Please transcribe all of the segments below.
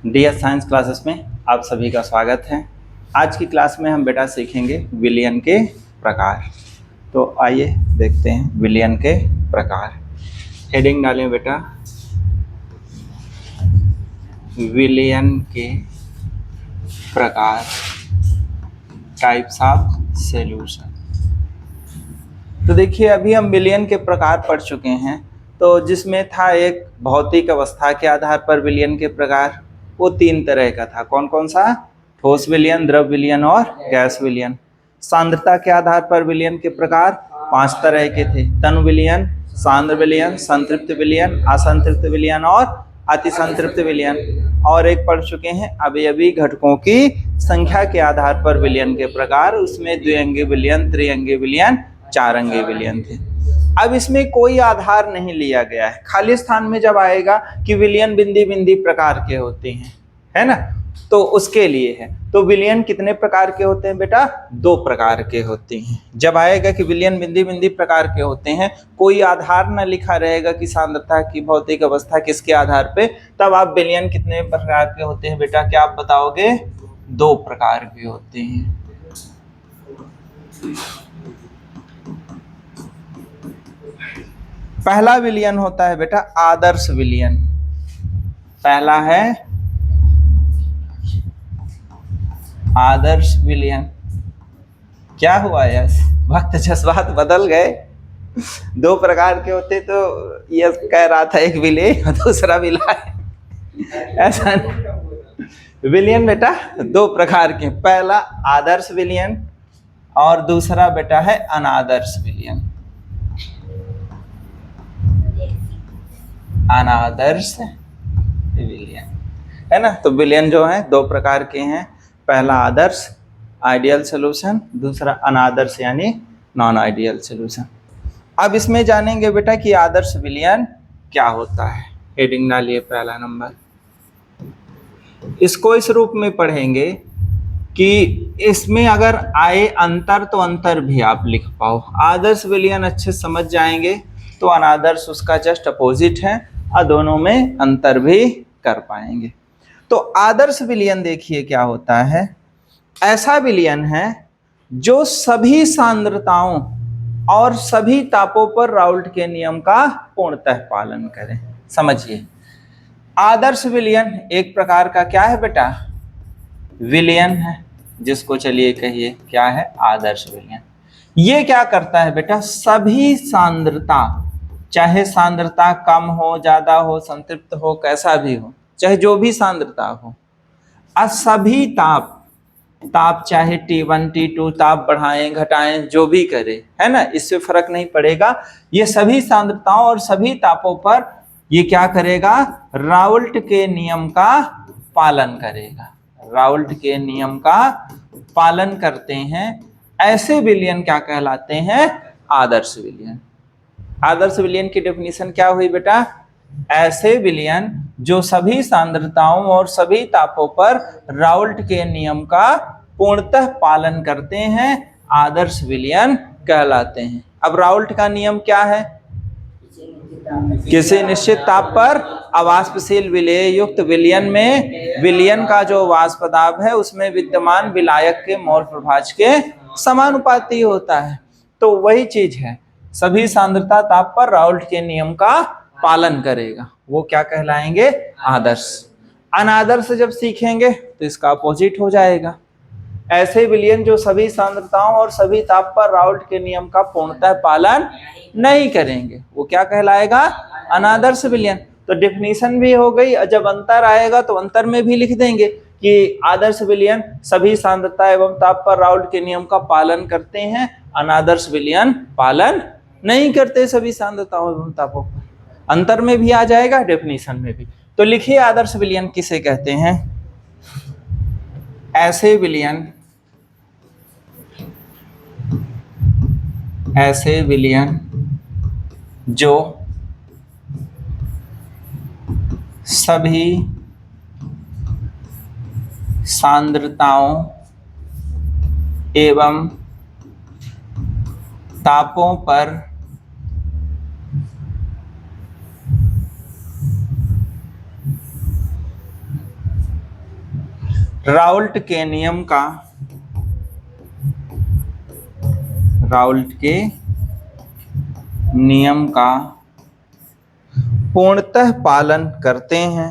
Dear science classes में आप सभी का स्वागत है। आज की क्लास में हम बेटा सीखेंगे विलयन के प्रकार। तो आइए देखते हैं विलयन के प्रकार। हेडिंग डालें बेटा, विलयन के प्रकार, टाइप्स ऑफ सॉल्यूशन। तो देखिए अभी हम विलयन के प्रकार पढ़ चुके हैं। तो जिसमें था एक भौतिक अवस्था के आधार पर विलयन के प्रकार, वो 3 तरह का था। कौन कौन सा? ठोस विलयन, द्रव विलयन और गैस विलयन। सांद्रता के आधार पर विलयन के प्रकार 5 तरह के थे। तनु विलयन, सांद्र विलयन, संतृप्त विलयन, असंतृप्त विलयन और अतिसंतृप्त विलयन। और एक पढ़ चुके हैं अवयवी घटकों की संख्या के आधार पर विलयन के प्रकार, उसमें द्विअंगी विलयन, त्रिअंगी विलयन, 4 अंगी विलयन थे। अब इसमें कोई आधार नहीं लिया गया है, खाली स्थान में जब आएगा कि विलयन बिंदी बिंदी प्रकार के होते हैं, है ना, तो उसके लिए है। तो विलयन कितने प्रकार के होते हैं बेटा? 2 प्रकार के होते हैं। जब आएगा कि विलयन बिंदी बिंदी प्रकार के होते हैं, कोई आधार न लिखा रहेगा कि सांद्रता की भौतिक अवस्था किसके आधार पे, तब आप विलयन कितने प्रकार के होते हैं बेटा, क्या आप बताओगे? 2 प्रकार के होते हैं। पहला विलयन होता है बेटा आदर्श विलयन। पहला है आदर्श विलयन। क्या हुआ यस? वक्त जज्बात बदल गए। 2 प्रकार के होते तो यस कह रहा था एक विलय दूसरा विलय, ऐसा नहीं। विलयन बेटा 2 प्रकार के, पहला आदर्श विलयन और दूसरा बेटा है अनादर्श विलयन। अनादर्श विलयन, है ना। तो विलयन जो है 2 प्रकार के हैं, पहला आदर्श आइडियल सॉल्यूशन, दूसरा अनादर्श यानी नॉन आइडियल सॉल्यूशन। अब इसमें जानेंगे बेटा कि आदर्श विलयन क्या होता है। हेडिंग डालिए पहला नंबर। इसको इस रूप में पढ़ेंगे कि इसमें अगर आए अंतर तो अंतर भी आप लिख पाओ। आदर्श विलयन अच्छे समझ जाएंगे तो अनादर्श उसका जस्ट अपोजिट है, और दोनों में अंतर भी कर पाएंगे। तो आदर्श विलयन देखिए क्या होता है। ऐसा विलयन है जो सभी सांद्रताओं और सभी तापों पर राउल्ट के नियम का पूर्णतः पालन करे। समझिए, आदर्श विलयन एक प्रकार का क्या है बेटा? विलयन है, जिसको चलिए कहिए क्या है? आदर्श विलयन। ये क्या करता है बेटा? सभी सांद्रता, चाहे सांद्रता कम हो, ज्यादा हो, संतृप्त हो, कैसा भी हो, चाहे जो भी सांद्रता हो, सभी ताप चाहे T1 T2 ताप बढ़ाएं घटाएं जो भी करे, है ना, इससे फर्क नहीं पड़ेगा। ये सभी सांद्रताओं और सभी तापों पर ये क्या करेगा? राउल्ट के नियम का पालन करेगा। राउल्ट के नियम का पालन करते हैं, ऐसे विलयन क्या कहलाते हैं? आदर्श विलयन। आदर्श विलयन की डेफिनेशन क्या हुई बेटा? ऐसे विलयन जो सभी सांद्रताओं और सभी तापों पर राउल्ट के नियम का पूर्णतः पालन करते हैं, आदर्श विलयन कहलाते हैं। अब राउल्ट का नियम क्या है? किसी निश्चित ताप पर अवाष्पशील विलेय युक्त विलयन में विलयन का जो वाष्प दाब है उसमें विद्यमान विलायक के मोल प्रभाज के समानुपाती होता है। तो वही चीज है, सभी सांद्रता ताप पर राउल्ट के नियम का पालन करेगा, वो क्या कहलाएंगे? आदर्श। अनादर्श जब सीखेंगे तो इसका अपोजिट हो जाएगा। ऐसे विलयन जो सभी सांद्रताओं और सभी ताप पर राउल्ट के नियम का पूर्णतः पालन नहीं करेंगे, वो क्या कहलाएगा? अनादर्श विलयन। तो डेफिनेशन भी हो गई। जब अंतर आएगा तो अंतर में भी लिख देंगे कि आदर्श विलयन सभी सांद्रता एवं ताप पर राउल्ट के नियम का पालन करते हैं, अनादर्श विलयन पालन नहीं करते सभी सांद्रताओं एवं तापों पर। अंतर में भी आ जाएगा, डेफिनेशन में भी। तो लिखिए आदर्श विलयन किसे कहते हैं? ऐसे विलयन जो सभी सांद्रताओं एवं तापों पर राउल्ट के नियम का, राउल्ट के नियम का पूर्णतः पालन करते हैं,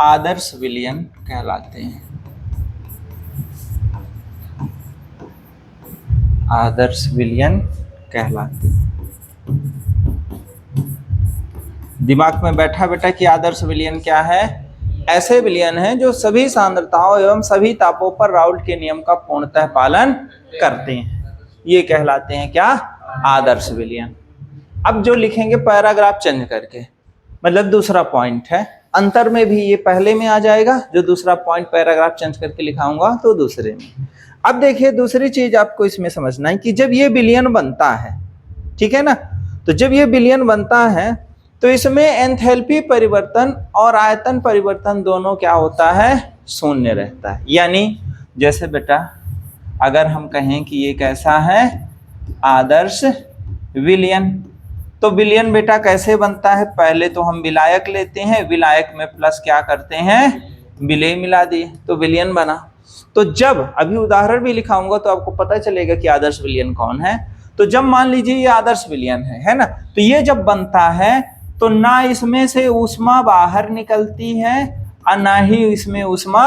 आदर्श विलयन कहलाते हैं। आदर्श विलयन कहलाते हैं। दिमाग में बैठा बेटा कि आदर्श विलयन क्या है? ऐसे विलयन हैं जो सभी सांद्रताओं एवं सभी तापों पर राउल्ट के नियम का पूर्णतः पालन करते हैं, ये कहलाते हैं क्या? आदर्श विलयन। अब जो लिखेंगे पैराग्राफ चेंज करके, मतलब दूसरा पॉइंट है, अंतर में भी ये पहले में आ जाएगा, जो दूसरा पॉइंट पैराग्राफ चेंज करके लिखाऊंगा तो दूसरे में। अब देखिए दूसरी चीज आपको इसमें समझना है कि जब ये विलयन बनता है, ठीक है ना, तो जब ये विलयन बनता है तो इसमें एंथैल्पी परिवर्तन और आयतन परिवर्तन दोनों क्या होता है? शून्य रहता है। यानी जैसे बेटा अगर हम कहें कि ये कैसा है? आदर्श विलयन, तो विलयन बेटा कैसे बनता है? पहले तो हम विलायक लेते हैं, विलायक में प्लस क्या करते हैं? विलेय मिला दिए तो विलयन बना। तो जब अभी उदाहरण भी लिखाऊंगा तो आपको पता चलेगा कि आदर्श विलयन कौन है। तो जब मान लीजिए ये आदर्श विलयन है ना, तो ये जब बनता है तो ना इसमें से ऊष्मा बाहर निकलती है और ना ही इसमें ऊष्मा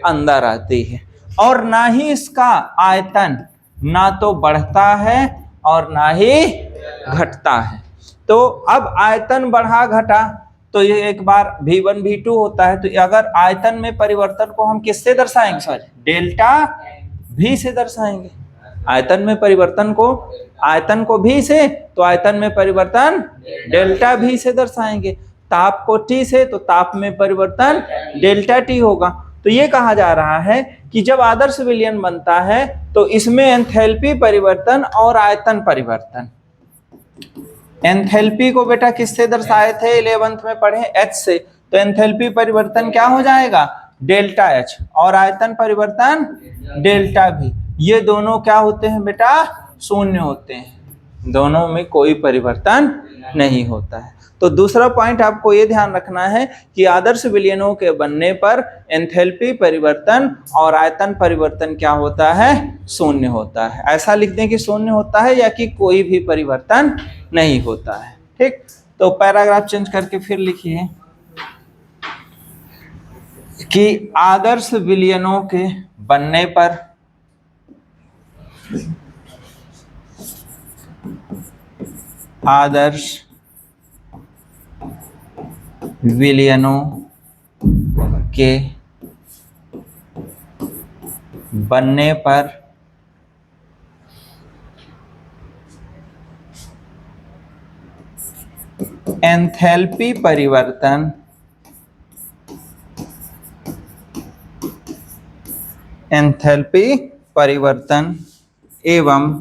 अंदर आती है, और ना ही इसका आयतन ना तो बढ़ता है और ना ही घटता है। तो अब आयतन बढ़ा घटा तो ये एक बार V1 V2 होता है, तो अगर आयतन में परिवर्तन को हम किससे दर्शाएंगे? सॉरी, डेल्टा V से दर्शाएंगे। आयतन में परिवर्तन को, आयतन को V से, तो आयतन में परिवर्तन डेल्टा V से दर्शाएंगे। ताप को T से, तो ताप में परिवर्तन डेल्टा T होगा। तो ये कहा जा रहा है कि जब आदर्श विलयन बनता है तो इसमें एंथैल्पी परिवर्तन और आयतन परिवर्तन, एंथैल्पी को बेटा किससे दर्शाए थे 11th में पढ़े? H से, तो एंथैल्पी परिवर्तन क्या हो जाएगा? डेल्टा H, और आयतन परिवर्तन डेल्टा V। ये दोनों क्या होते हैं बेटा? शून्य होते हैं, दोनों में कोई परिवर्तन नहीं होता है। तो दूसरा पॉइंट आपको ये ध्यान रखना है कि आदर्श विलयनों के बनने पर एंथैल्पी परिवर्तन और आयतन परिवर्तन क्या होता है? शून्य होता है। ऐसा लिख दें कि शून्य होता है या कि कोई भी परिवर्तन नहीं होता है। ठीक, तो पैराग्राफ चेंज करके फिर लिखिए कि आदर्श विलयनों के बनने पर आदर्श विलयनों के बनने पर एंथैल्पी परिवर्तन, एंथैल्पी परिवर्तन एवं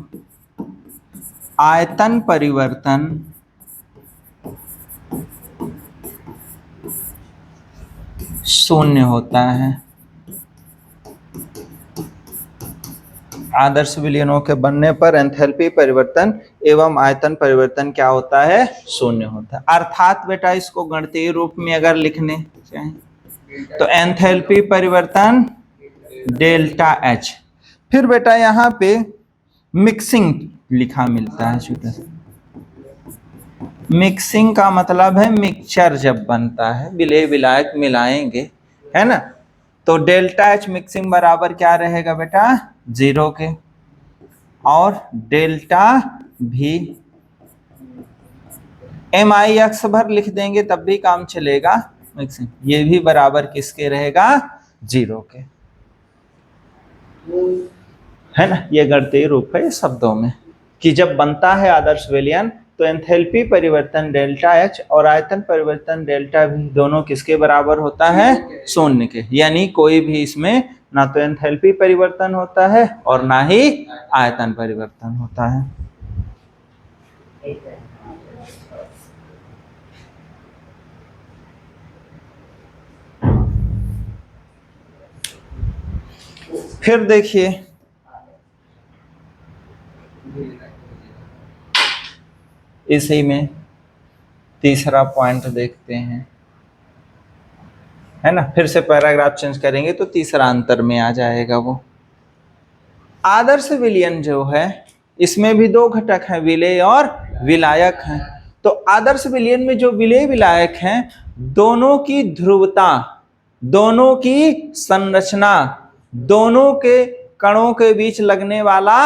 आयतन परिवर्तन शून्य होता है। आदर्श विलयनों के बनने पर एंथैल्पी परिवर्तन एवं आयतन परिवर्तन क्या होता है? शून्य होता है। अर्थात बेटा इसको गणितीय रूप में अगर लिखने चाहें तो एंथैल्पी परिवर्तन डेल्टा H, फिर बेटा यहाँ पे मिक्सिंग लिखा मिलता है छोटा सा। मिक्सिंग का मतलब है मिक्सचर जब बनता है, विलेय विलायक मिलाएंगे, है ना, तो डेल्टा H मिक्सिंग बराबर क्या रहेगा बेटा? 0 के, और डेल्टा V MIX भर लिख देंगे तब भी काम चलेगा। मिक्सिंग ये भी बराबर किसके रहेगा? 0 के, है ना। ये गणितीय रूप है शब्दों में कि जब बनता है आदर्श विलयन तो एंथैल्पी परिवर्तन डेल्टा H और आयतन परिवर्तन डेल्टा V दोनों किसके बराबर होता है? शून्य के। यानी कोई भी इसमें ना तो एंथैल्पी परिवर्तन होता है और ना ही आयतन परिवर्तन होता है। फिर देखिए इसी में तीसरा पॉइंट देखते हैं, है ना। फिर से पैराग्राफ चेंज करेंगे तो तीसरा अंतर में आ जाएगा वो। आदर्श विलयन जो है इसमें भी दो घटक हैं, विलेय और विलायक हैं। तो आदर्श विलयन में जो विलेय विलायक हैं, दोनों की ध्रुवता, दोनों की संरचना, दोनों के कणों के बीच लगने वाला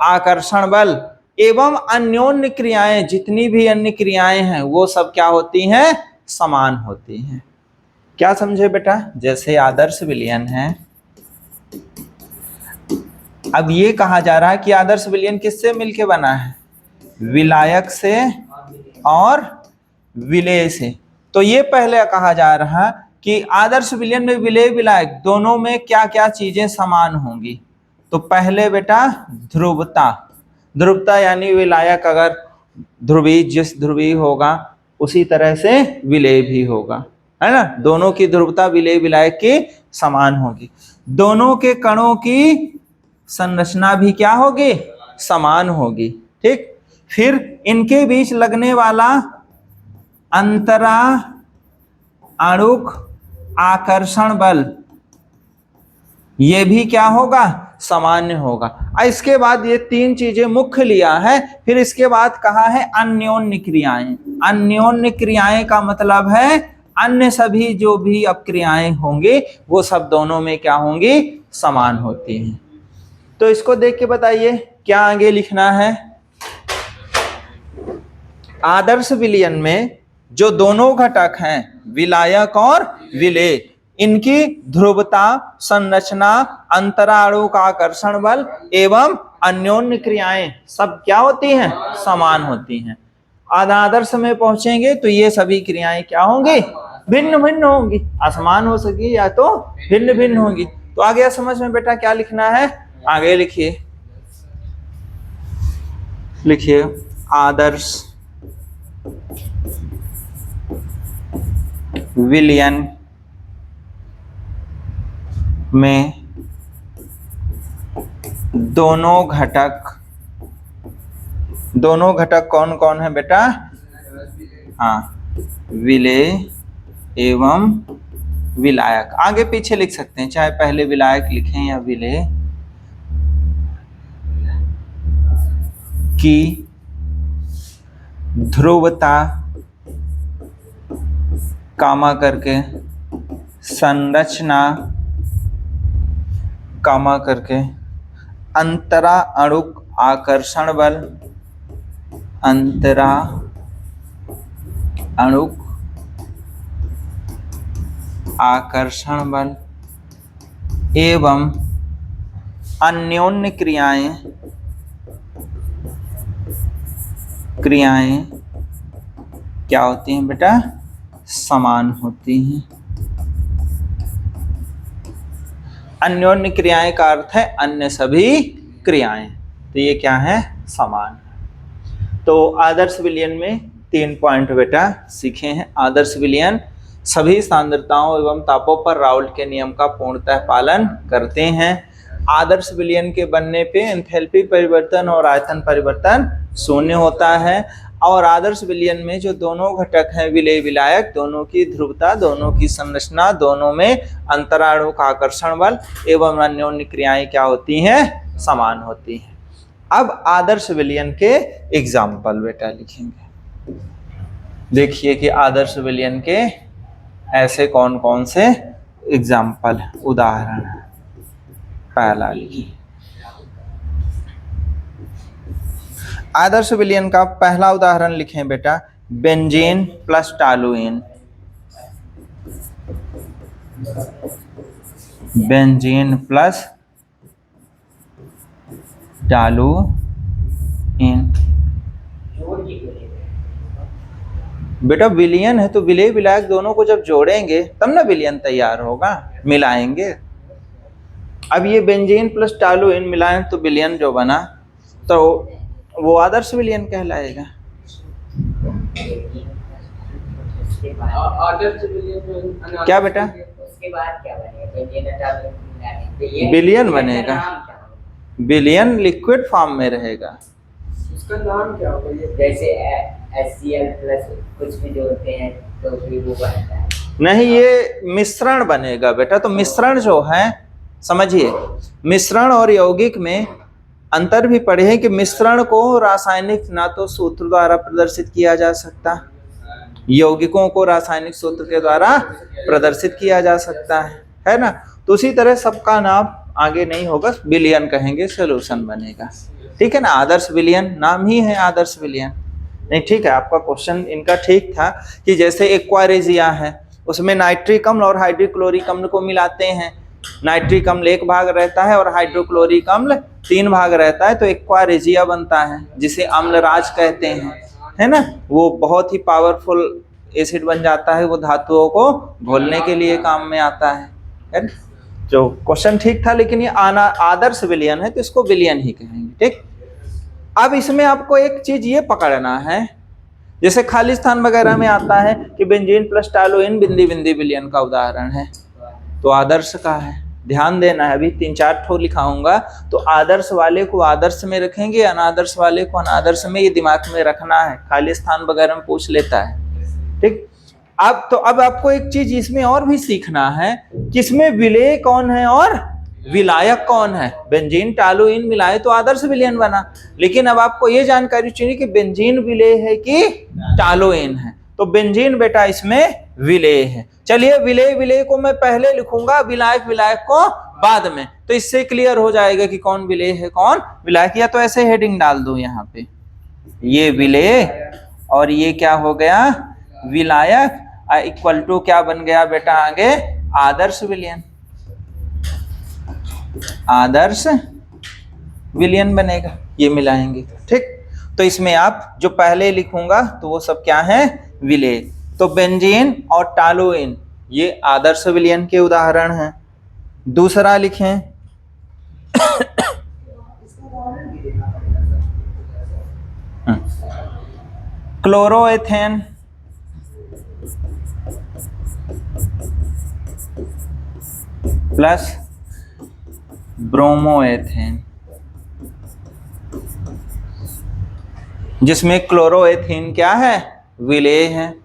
आकर्षण बल एवं अन्योन्य क्रियाएं, जितनी भी अन्य क्रियाएं हैं वो सब क्या होती हैं, समान होती हैं। क्या समझे बेटा? जैसे आदर्श विलयन है, अब ये कहा जा रहा है कि आदर्श विलयन किससे मिलके बना है, विलायक से और विलेय से। तो ये पहले कहा जा रहा कि आदर्श विलयन में विलेय विलायक दोनों में क्या क्या चीजें समान होंगी। तो पहले बेटा ध्रुवता, ध्रुवता यानी विलायक अगर ध्रुवी, जिस ध्रुवी होगा उसी तरह से विलेय भी होगा, है ना। दोनों की ध्रुवता विलेय विलायक की समान होगी। दोनों के कणों की संरचना भी क्या होगी, समान होगी, ठीक। फिर इनके बीच लगने वाला अंतरा आणुक आकर्षण बल ये भी क्या होगा, सामान्य होगा। इसके बाद ये तीन चीजें मुख्य लिया है। फिर इसके बाद कहा है अन्योन्य क्रियाएं। अन्योन्य क्रियाएं का मतलब है अन्य सभी जो भी अपक्रियाएं होंगी वो सब दोनों में क्या होंगी, समान होती हैं। तो इसको देख के बताइए क्या आगे लिखना है। आदर्श विलयन में जो दोनों घटक हैं विलायक और विलेय, इनकी ध्रुवता, संरचना, अंतराणु का आकर्षण बल एवं अन्योन्य क्रियाएं सब क्या होती हैं, समान होती हैं। आदर्श में पहुंचेंगे तो ये सभी क्रियाएं क्या होंगी, भिन्न भिन्न होंगी। असमान हो सकी या तो भिन्न भिन्न होंगी। तो आ गया समझ में बेटा क्या लिखना है? आगे लिखिए, लिखिए आदर्श विलयन में दोनों घटक कौन कौन है बेटा? हाँ, विलेय एवं विलायक। आगे पीछे लिख सकते हैं, चाहे पहले विलायक लिखें या विलेय। की ध्रुवता कामा करके, संरचना कामा करके, अंतरा अणुक आकर्षण बल, अंतरा अणुक आकर्षण बल एवं अन्योन्य क्रियाएं क्या होती हैं बेटा? समान होती हैं। अन्योन्य क्रियाएं का अर्थ है अन्य सभी क्रियाएं, तो ये क्या है? समान। तो आदर्श विलयन में 3 पॉइंट बेटा सीखे हैं। आदर्श विलयन सभी सांद्रताओं एवं तापों पर राउल्ट के नियम का पूर्णतः पालन करते हैं। आदर्श विलयन के बनने पे एंथैल्पी परिवर्तन और आयतन परिवर्तन शून्य होता है। और आदर्श विलयन में जो दोनों घटक हैं विलेय विलायक, दोनों की ध्रुवता, दोनों की संरचना, दोनों में अंतराणु का आकर्षण बल एवं अन्योन्य क्रियाएं क्या होती हैं? समान होती हैं। अब आदर्श विलयन के एग्जाम्पल बेटा लिखेंगे। देखिए कि आदर्श विलयन के ऐसे कौन कौन से एग्जाम्पल, उदाहरण। पहला लिखिए, आदर्श विलयन का पहला उदाहरण लिखें बेटा, benzene plus toluene. Benzene plus toluene. बेटा विलयन है तो विलेय विलायक दोनों को जब जोड़ेंगे तब ना विलयन तैयार होगा, मिलाएंगे। अब ये बेंजीन प्लस टॉलुइन मिलाएं तो विलयन जो बना तो वो आदर्श विलयन कहलाएगा। क्या बेटा? उसके बाद क्या बनेगा? विलयन बनेगा। विलयन लिक्विड फॉर्म में रहेगा। उसका नाम क्या होगा ये? जैसे HCl प्लस कुछ भी जोड़ते हैं तो फिर वो बनता है। नहीं, ये मिश्रण बनेगा बेटा। तो मिश्रण जो है, समझिए, मिश्रण और यौगिक में अंतर भी पढ़े हैं कि मिश्रण को रासायनिक ना तो सूत्र द्वारा प्रदर्शित किया जा सकता, यौगिकों को रासायनिक सूत्र के द्वारा प्रदर्शित किया जा सकता है ना। तो उसी तरह सबका नाम आगे नहीं होगा, विलयन कहेंगे, सॉल्यूशन बनेगा। ठीक है ना, आदर्श विलयन नाम ही है आदर्श विलयन। नहीं, ठीक है, आपका क्वेश्चन इनका ठीक था कि जैसे एक्वारेजिया है, उसमें नाइट्रिक अम्ल और हाइड्रोक्लोरिक अम्ल को मिलाते हैं। नाइट्रिक अम्ल 1 भाग रहता है और हाइड्रोक्लोरिक अम्ल 3 भाग रहता है, तो एक्वारेजिया बनता है, जिसे अम्लराज कहते हैं, है ना। वो बहुत ही पावरफुल एसिड बन जाता है, वो धातुओं को घोलने के लिए काम में आता है ना? जो क्वेश्चन ठीक था, लेकिन ये आदर्श विलयन है तो इसको विलयन ही कहेंगे। ठीक, अब इसमें आपको एक चीज ये पकड़ना है, जैसे खालिस्तान वगैरह में आता है कि बेंजीन प्लस टालोइन बिंदी बिंदी विलयन का उदाहरण है, तो आदर्श का है। ध्यान देना है, अभी 3-4 ठो लिखाऊंगा, तो आदर्श वाले को आदर्श में रखेंगे, अनादर्श वाले को अनादर्श में, ये दिमाग में रखना है, खालिस्तान वगैरह में पूछ लेता है। ठीक, अब आपको एक चीज इसमें और भी सीखना है कि इसमें विलेय कौन है और विलायक कौन है। बेंजीन टालोइन मिलाए तो आदर्श विलयन बना, लेकिन अब आपको ये जानकारी चाहिए कि बेंजीन विलेय है कि टालोइन है। तो बेंजीन बेटा इसमें विलेय है। चलिए, विलेय विलेय को मैं पहले लिखूंगा, विलायक विलायक को बाद में, तो इससे क्लियर हो जाएगा कि कौन विलेय है कौन विलायक। या तो ऐसे हेडिंग डाल दो यहाँ पे, ये विलेय और ये क्या हो गया, विलायक, इक्वल टू क्या बन गया बेटा आगे, आदर्श विलयन, आदर्श विलयन बनेगा, ये मिलाएंगे। ठीक, तो इसमें आप जो पहले लिखूंगा तो वो सब क्या है, विलेय। तो बेंजीन और टालोइन ये आदर्श विलयन के उदाहरण हैं। दूसरा लिखें क्लोरोएथेन प्लस ब्रोमोएथेन, जिसमें क्लोरोएथेन क्या है, विलेय है,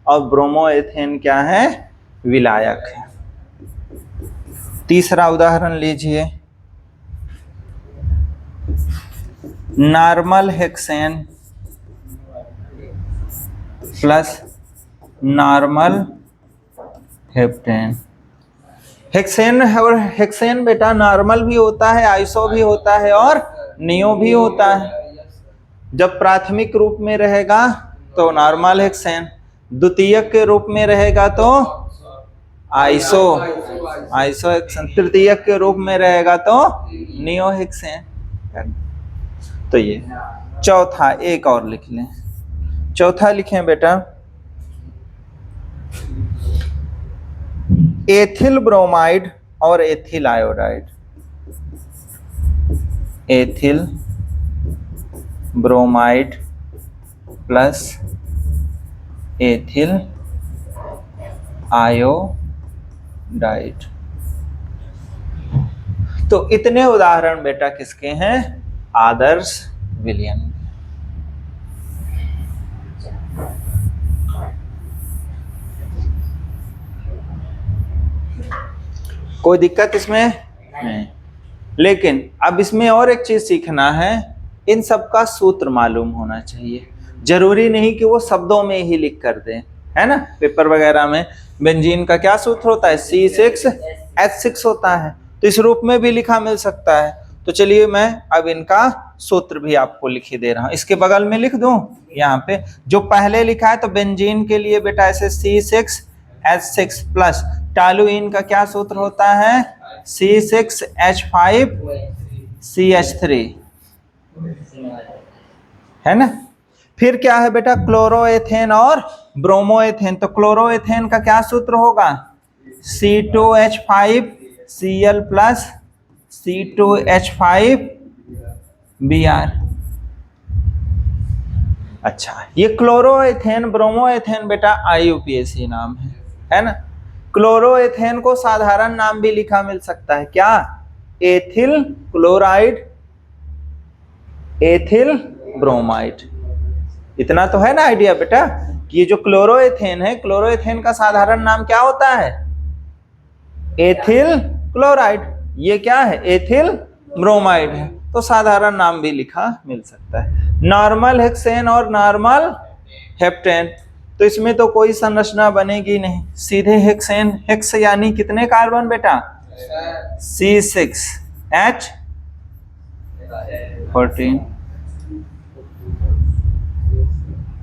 और ब्रोमोएथेन क्या है, विलायक है। तीसरा उदाहरण लीजिए, normal hexane plus normal heptane. Hexane और हेक्सेन बेटा नॉर्मल भी होता है, आइसो भी होता है और नियो भी होता है। जब प्राथमिक रूप में रहेगा तो नॉर्मल हेक्सेन, द्वितीयक के रूप में रहेगा तो आइसो हेक्सेन, तृतीयक के रूप में रहेगा तो नियो हेक्सेन। तो ये चौथा, एक और लिख लें, चौथा लिखें बेटा, एथिल ब्रोमाइड और ethyl iodide. Ethyl bromide plus ethyl iodide. तो इतने उदाहरण बेटा किसके हैं, आदर्श विलयन। कोई दिक्कत इसमें नहीं, लेकिन अब इसमें और एक चीज सीखना है, इन सब का सूत्र मालूम होना चाहिए। जरूरी नहीं कि वो शब्दों में ही लिख कर दें, है ना। पेपर वगैरह में बेंजीन का क्या सूत्र होता है, C6H6 होता है, तो इस रूप में भी लिखा मिल सकता है। तो चलिए मैं अब इनका सूत्र भी आपको लिख ही दे रहा हूं, इसके बगल में लिख दूं यहाँ पे जो पहले लिखा है। तो बेंजीन के लिए बेटा ऐसे C6H6 प्लस टालुइन का क्या सूत्र होता है, C6H5CH3, है ना। फिर क्या है बेटा, क्लोरोएथेन और ब्रोमोएथेन। तो क्लोरोएथेन का क्या सूत्र होगा, C2H5Cl प्लस C2H5Br। अच्छा, ये क्लोरोएथेन ब्रोमोएथेन बेटा IUPAC नाम है ना। क्लोरोएथेन को साधारण नाम भी लिखा मिल सकता है, क्या, एथिल क्लोराइड, एथिल ब्रोमाइड। इतना तो है ना आइडिया बेटा कि ये जो क्लोरोएथेन है, क्लोरोएथेन का साधारण नाम क्या होता है? Ethyl chloride. ये क्या है? एथिल ब्रोमाइड है। तो साधारण नाम भी लिखा मिल सकता है। नॉर्मल हेक्सेन और नॉर्मल हेप्टेन, तो इसमें तो कोई संरचना बनेगी नहीं, सीधे हेक्सेन। हेक्स यानी कितने कार्बन बेटा? C6H14,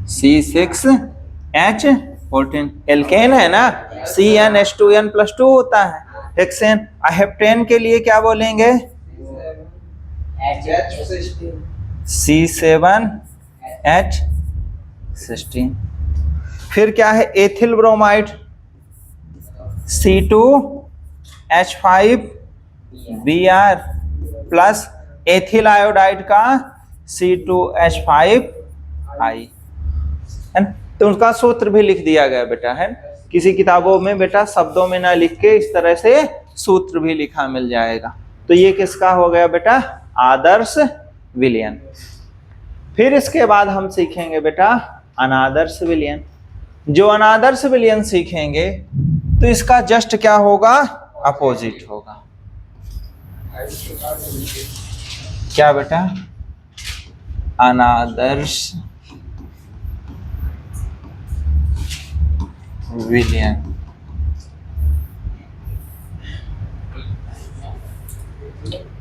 C6H14 एल्केन है ना, CnH2n+2 होता है हेक्सेन। हेप्टेन के लिए क्या बोलेंगे? C7H16। फिर क्या है? Ethyl bromide, C2H5Br plus ethyl iodide का C2H5I है ना? तो उनका सूत्र भी लिख दिया गया बेटा, है किसी किताबों में बेटा शब्दों में ना लिख के इस तरह से सूत्र भी लिखा मिल जाएगा। तो ये किसका हो गया बेटा? आदर्श विलयन। फिर इसके बाद हम सीखेंगे बेटा अनादर्श विलयन। जो अनादर्श विलयन सीखेंगे तो इसका जस्ट क्या होगा? अपोजिट होगा। क्या बेटा? अनादर्श विलयन।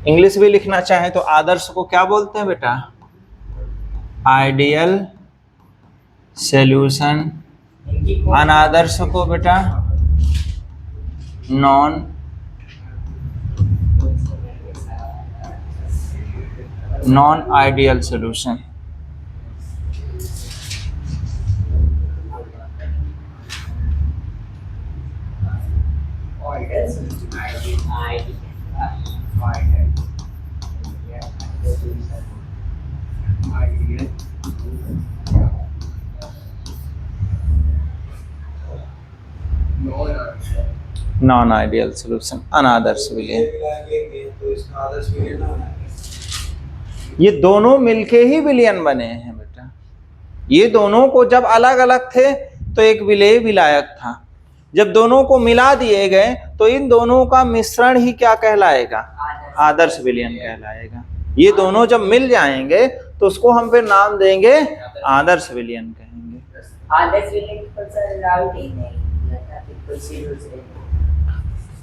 इंग्लिश भी लिखना चाहे तो आदर्श को क्या बोलते हैं बेटा? Ideal solution. अनादर्श को बेटा non ideal solution. Non ideal solution, अनादर्श विलयन। ये दोनों मिलके ही विलयन बने हैं बेटा। ये दोनों को जब अलग अलग थे तो एक विलेय विलायक था, जब दोनों को मिला दिए गए तो इन दोनों का मिश्रण ही क्या कहलाएगा? आदर्श विलयन कहलाएगा। ये दोनों जब मिल जाएंगे तो उसको हम फिर नाम देंगे आदर्श विलयन कहेंगे। आदर्श विलयन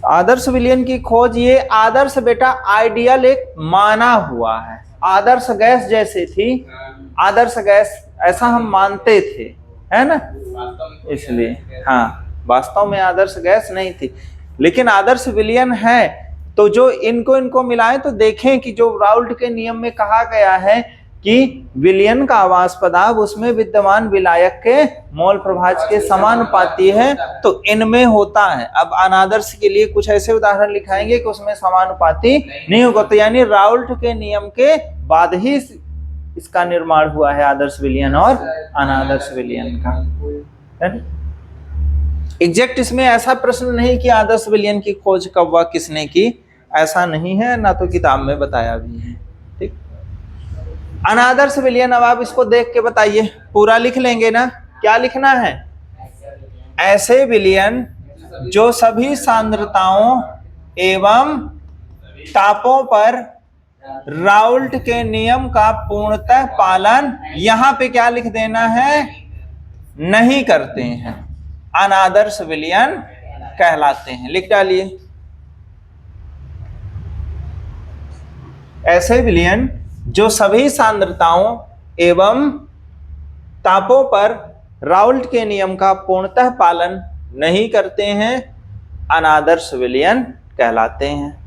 आदर्श विलयन की खोज, ये आदर्श बेटा आइडियल एक माना हुआ है। आदर्श गैस जैसे थी, आदर्श गैस ऐसा हम मानते थे, है ना, इसलिए हाँ, वास्तव में आदर्श गैस नहीं थी, लेकिन आदर्श विलयन है। तो जो इनको मिलाएं तो देखें कि जो राउल्ट के नियम में कहा गया है कि विलयन का आवास पदार्थ उसमें विद्यमान विलायक के मोल प्रभाज के समानुपाती है, तो इनमें होता है। अब अनादर्श के लिए कुछ ऐसे उदाहरण लिखाएंगे कि उसमें समानुपाती नहीं होगा, तो यानी राउल्ट के नियम के बाद ही इसका निर्माण हुआ है आदर्श विलयन और अनादर्श विलयन का। एग्जैक्ट इसमें ऐसा प्रश्न नहीं कि आदर्श विलयन की खोज कब व किसने की, ऐसा नहीं है, ना तो किताब में बताया भी है। ठीक, अनादर्श विलयन, अब आप इसको देख के बताइए, पूरा लिख लेंगे ना? क्या लिखना है? ऐसे विलयन जो सभी सांद्रताओं एवं तापों पर राउल्ट के नियम का पूर्णतः पालन, यहां पे क्या लिख देना है? नहीं करते हैं, अनादर्श विलयन कहलाते हैं। लिख डालिए, ऐसे विलयन जो सभी सांद्रताओं एवं तापों पर राउल्ट के नियम का पूर्णतः पालन नहीं करते हैं, अनादर्श विलयन कहलाते हैं।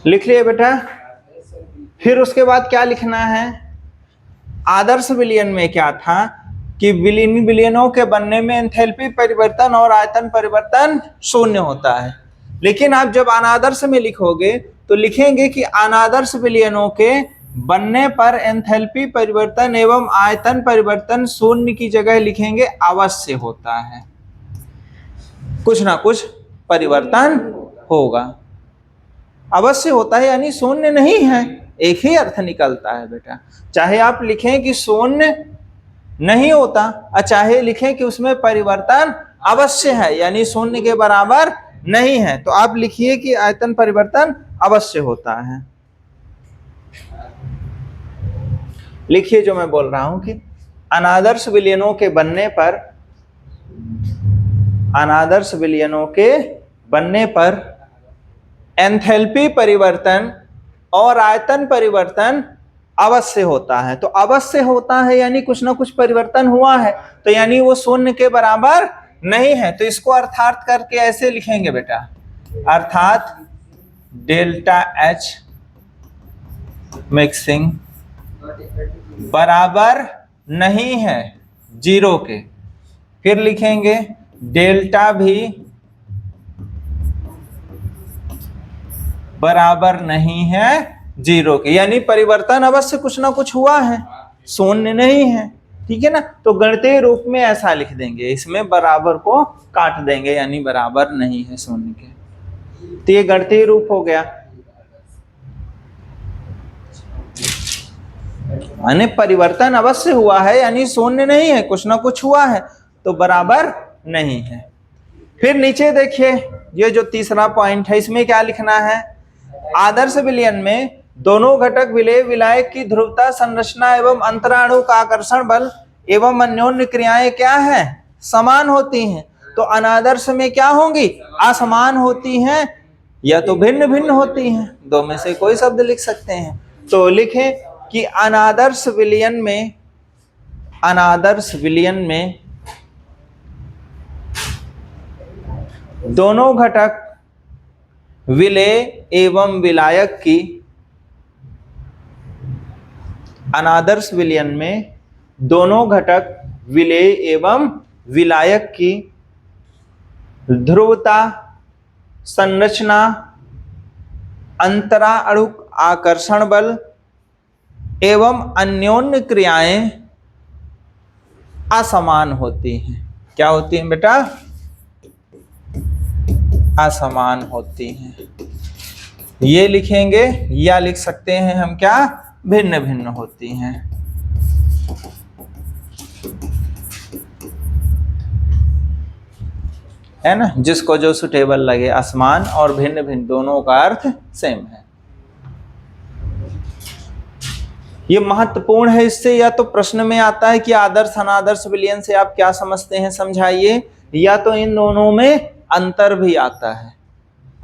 लिख लिए बेटा। फिर उसके बाद क्या लिखना है, आदर्श विलयन में क्या था कि विलयनों के बनने में एंथैल्पी परिवर्तन और आयतन परिवर्तन शून्य होता है। लेकिन आप जब अनादर्श में लिखोगे तो लिखेंगे कि अनादर्श विलयनों के बनने पर एंथैल्पी परिवर्तन एवं आयतन परिवर्तन शून्य की जगह लिखेंगे अवश्य होता है, कुछ ना कुछ परिवर्तन होगा। अवश्य होता है यानी शून्य नहीं है, एक ही अर्थ निकलता है बेटा। चाहे आप लिखें कि शून्य नहीं होता और चाहे लिखें कि उसमें परिवर्तन अवश्य है यानी शून्य के बराबर नहीं है, तो आप लिखिए कि आयतन परिवर्तन अवश्य होता है। लिखिए जो मैं बोल रहा हूं कि अनादर्श विलयनों के बनने पर एंथैल्पी परिवर्तन और आयतन परिवर्तन अवश्य होता है। तो अवश्य होता है यानी कुछ ना कुछ परिवर्तन हुआ है, तो यानी वो शून्य के बराबर नहीं है। तो इसको अर्थात करके ऐसे लिखेंगे बेटा, अर्थात डेल्टा एच मिक्सिंग बराबर नहीं है जीरो के। फिर लिखेंगे डेल्टा भी बराबर नहीं है जीरो के, यानी परिवर्तन अवश्य कुछ ना कुछ हुआ है, शून्य नहीं है। ठीक है ना, तो गणितीय रूप में ऐसा लिख देंगे, इसमें बराबर को काट देंगे यानी बराबर नहीं है शून्य के। तो ये गणितीय रूप हो गया, यानी परिवर्तन अवश्य हुआ है यानी शून्य नहीं है, कुछ ना कुछ हुआ है तो बराबर नहीं है। फिर नीचे देखिए, ये जो तीसरा पॉइंट है इसमें क्या लिखना है, आदर्श विलयन में दोनों घटक विलेय विलायक की ध्रुवता, संरचना एवं अंतराणु का आकर्षण बल एवं अन्योन्य क्रियाएं क्या है, समान होती हैं। तो अनादर्श में क्या होंगी, असमान होती हैं या तो भिन्न भिन्न होती हैं, दो में से कोई शब्द लिख सकते हैं। तो लिखें कि अनादर्श विलयन में दोनों घटक विलेय एवं विलायक की, अनादर्श विलयन में दोनों घटक विलेय एवं विलायक की ध्रुवता, संरचना, अंतराणु आकर्षण बल एवं अन्योन्य क्रियाएं असमान होती हैं। क्या होती हैं बेटा, असमान होती हैं। ये लिखेंगे या लिख सकते हैं हम क्या, भिन्न भिन्न होती हैं। है ना, जिसको जो सुटेबल लगे, असमान और भिन्न भिन्न दोनों का अर्थ सेम है। ये महत्वपूर्ण है, इससे या तो प्रश्न में आता है कि आदर्श अनादर्श विलयन से आप क्या समझते हैं समझाइए, या तो इन दोनों में अंतर भी आता है,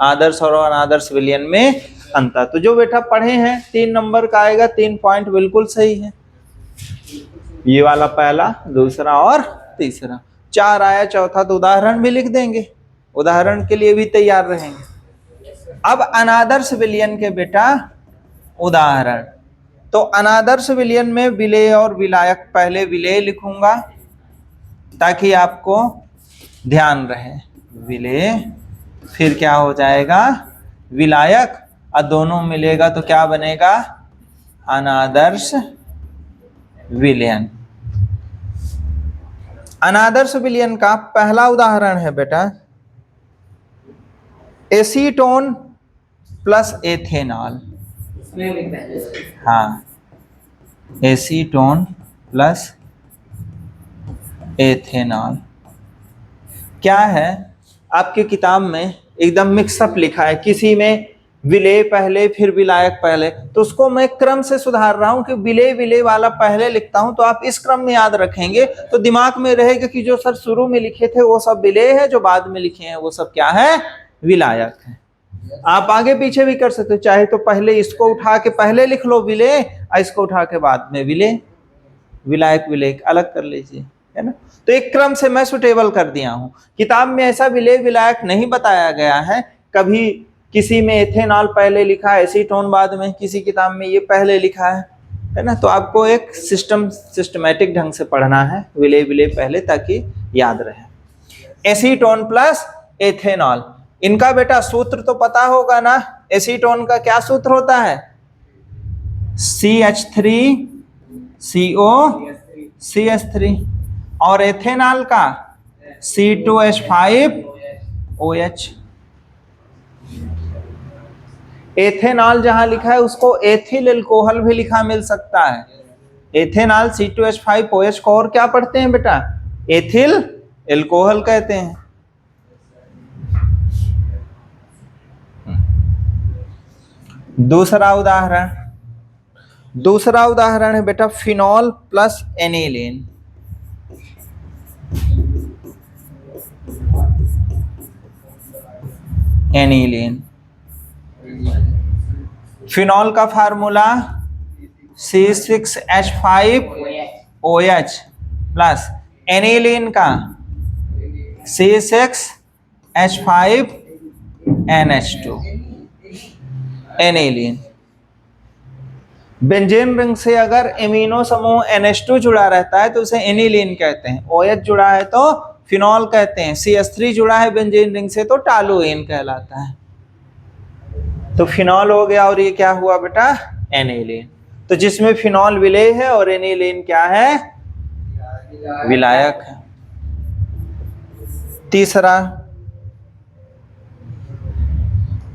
आदर्श और अनादर्श विलयन में अंतर। तो जो बेटा पढ़े हैं 3 नंबर का आएगा, 3 पॉइंट बिल्कुल सही है, ये वाला पहला, दूसरा और तीसरा। 4 आया चौथा तो उदाहरण भी लिख देंगे, उदाहरण के लिए भी तैयार रहेंगे। अब अनादर्श विलयन के बेटा उदाहरण, तो अनादर्श विलयन में विलेय और विलायक, पहले विलेय लिखूंगा ताकि आपको ध्यान रहे, विलेय, फिर क्या हो जाएगा विलायक, और दोनों मिलेगा तो क्या बनेगा अनादर्श विलयन। अनादर्श विलयन का पहला उदाहरण है बेटा एसीटोन प्लस एथेनॉल। हाँ, एसीटोन प्लस एथेनॉल क्या है, आपकी किताब में एकदम मिक्सअप लिखा है, किसी में विलेय पहले फिर विलायक पहले, तो उसको मैं क्रम से सुधार रहा हूं कि विलेय विलेय वाला पहले लिखता हूं, तो आप इस क्रम में याद रखेंगे तो दिमाग में रहेगा कि जो सर शुरू में लिखे थे वो सब विलेय है, जो बाद में लिखे हैं वो सब क्या है, विलायक है। आप आगे पीछे भी कर सकते हो, चाहे तो पहले इसको उठा के पहले लिख लो विलेय, और इसको उठा के बाद में विलेय, विलायक विलेय अलग कर लीजिए, है ना। तो एक क्रम से मैं सुटेबल कर दिया हूं, किताब में ऐसा विलेय विलायक नहीं बताया गया है कभी किसी में एथेनॉल पहले लिखा है, एसीटोन बाद में, किसी किताब में ये पहले लिखा है ना। तो आपको एक सिस्टमेटिक ढंग से पढ़ना है, विलय विलय पहले, ताकि याद रहे। एसीटोन प्लस एथेनॉल, इनका बेटा सूत्र तो पता होगा ना। एसीटोन का क्या सूत्र होता है? CH3CO और एथेनॉल का C2H5OH। एथेनॉल जहां लिखा है उसको एथिल एल्कोहल भी लिखा मिल सकता है। एथेनॉल C2H5OH को और क्या पढ़ते हैं बेटा? एथिल एल्कोहल कहते हैं। दूसरा उदाहरण है बेटा फिनॉल प्लस एनिलीन। फिनॉल का फार्मूला C6H5OH प्लस एनिलीन का C6H5NH2। एनिलीन, बेंजीन रिंग से अगर एमिनो समूह NH2 जुड़ा रहता है तो उसे एनिलीन कहते हैं। OH जुड़ा है तो फिनॉल कहते हैं। CH3 जुड़ा है बेंजीन रिंग से तो टॉलुएन कहलाता है। तो फिनॉल हो गया और ये क्या हुआ बेटा? एनिलीन। तो जिसमें फिनॉल विलेय है और एनिलीन क्या है? विलायक है। तीसरा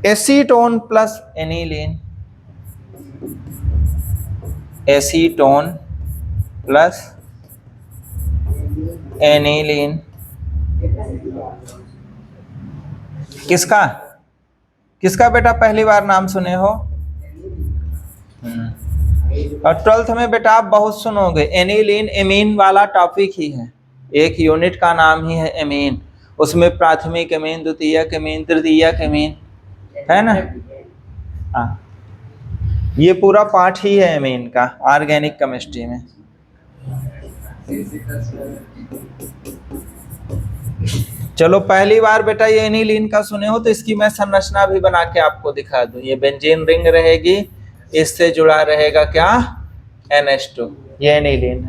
acetone plus aniline. Acetone plus aniline किसका बेटा पहली बार नाम सुने हो? और 12th में बेटा आप बहुत सुनोगे। एनिलीन एमीन वाला टॉपिक ही है, एक यूनिट का नाम ही है एमीन। उसमें प्राथमिक एमीन, द्वितीयक एमीन, तृतीयक एमीन है ना। हाँ, ये पूरा पार्ट ही है एमीन का ऑर्गेनिक केमिस्ट्री में। चलो पहली बार बेटा ये एनिलीन का सुने हो तो इसकी मैं संरचना भी बना के आपको दिखा दूं। ये बेंजीन रिंग रहेगी, इससे जुड़ा रहेगा क्या? NH2। ये एनिलीन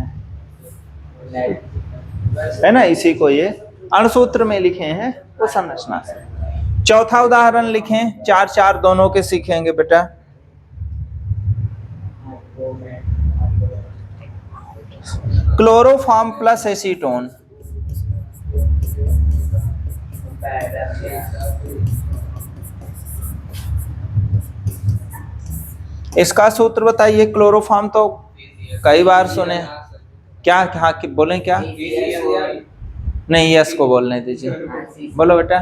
है ना। इसी को ये अणुसूत्र में लिखे हैं वो संरचना से। चौथा उदाहरण लिखें, 4 दोनों के सीखेंगे बेटा। Chloroform plus acetone. इसका सूत्र बताइए। क्लोरोफॉर्म तो कई बार सुने, क्या बोलें क्या? नहीं, यस को बोलने दीजिए। बोलो बेटा।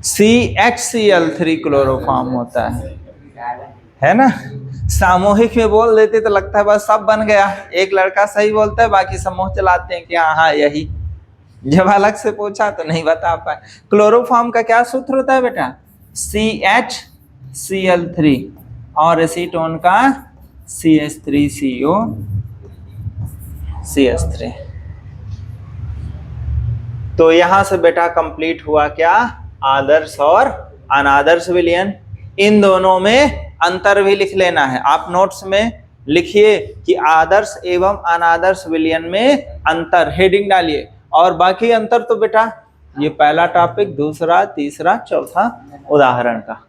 CHCl3 क्लोरोफॉर्म होता है ना। सामूहिक में बोल देते तो लगता है बस सब बन गया। एक लड़का सही बोलता है, बाकी समूह चलाते हैं कि हाँ यही। जब अलग से पूछा तो नहीं बता पाए। क्लोरोफॉर्म का क्या सूत्र होता है बेटा? CHCl3 और एसीटोन का CH3COCH3। तो यहां से बेटा कंप्लीट हुआ क्या? आदर्श और अनादर्श विलयन। इन दोनों में अंतर भी लिख लेना है। आप नोट्स में लिखिए कि आदर्श एवं अनादर्श विलयन में अंतर, हेडिंग डालिए। और बाकी अंतर तो बेटा ये पहला टॉपिक, दूसरा, तीसरा, चौथा उदाहरण का,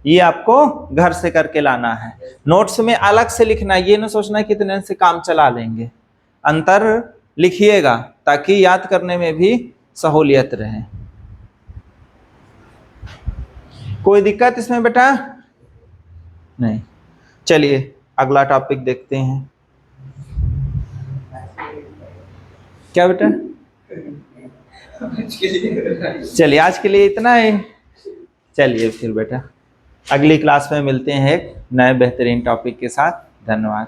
ये आपको घर से करके लाना है। नोट्स में अलग से लिखना, ये ना सोचना कितने से काम चला लेंगे। अंतर लिखिएगा ताकि याद करने में भी सहूलियत रहे। कोई दिक्कत इसमें बेटा? नहीं। चलिए अगला टॉपिक देखते हैं। क्या बेटा? चलिए आज के लिए इतना ही। चलिए फिर बेटा अगली क्लास में मिलते हैं एक नए बेहतरीन टॉपिक के साथ। धन्यवाद।